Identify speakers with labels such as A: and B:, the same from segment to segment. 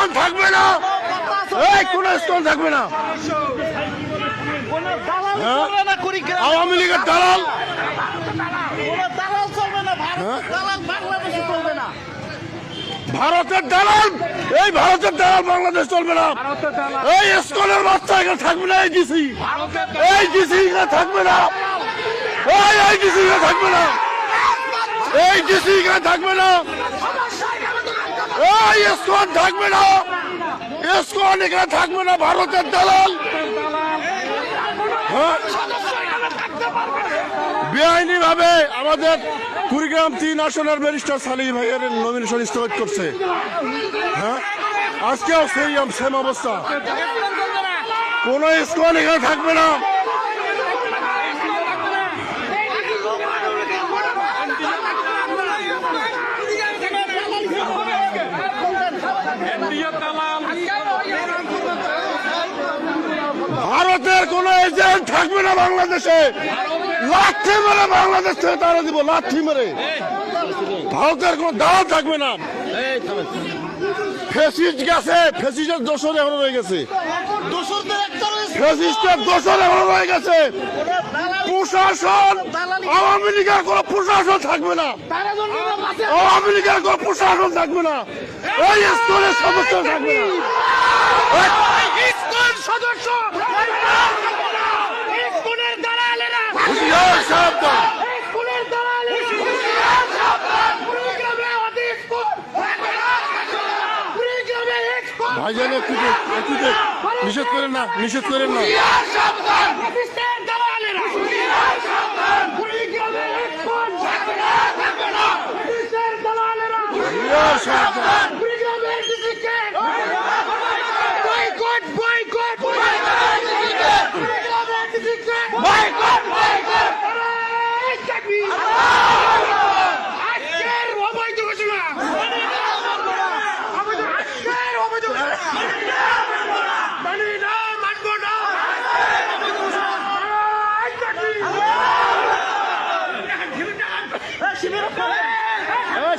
A: ISKCON থাকবে না, এই কোন ইসকন থাকবে না। আওয়ামী লীগের দালাল, ভারতের দালাল, এই ভারতের দালাল বাংলাদেশ চলবে না। এই ইসকনের বাচ্চা এখানে থাকবে না, এই ডিসি এখানে থাকবে না, এই ডিসি এখানে থাকবে না, এই ডিসি এখানে থাকবে না, এই ইসকন থাকবে না, ইসকন এখানে থাকবে না, ভারতের দালাল। বেআইনি ভাবে আমাদের কুড়িগ্রাম 3 আসনের ব্যারিস্টার সালিম ভাইয়ের নমিনেশন স্থগিত করছে। হ্যাঁ, আজকেও সেম অবস্থা, কোন ইসকন এখানে থাকবে না। ভারতের কোন এজেন্ট থাকবে না বাংলাদেশে, লাঠি মেরে বাংলাদেশ থেকে তারা দিব, লাঠি মেরে। ভারতের কোন দালাল থাকবে না। ফেসিস্ট গেছে, ফেসিস্টের দোষর এখনো রয়ে গেছে, ফেসিস্টের দোষর এখনো রয়ে গেছে। প্রশাসন, আওয়ামী লীগের কোন প্রশাসন থাকবে না, আওয়ামী লীগের কোন প্রশাসন থাকবে না, এই স্তরের সদস্য থাকবে না। সদস্য ভাইজান একটু নিষেধ করেন না, নিষেধ করেন না।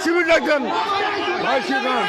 A: শিবির ডাকবেন ভাই, শিবির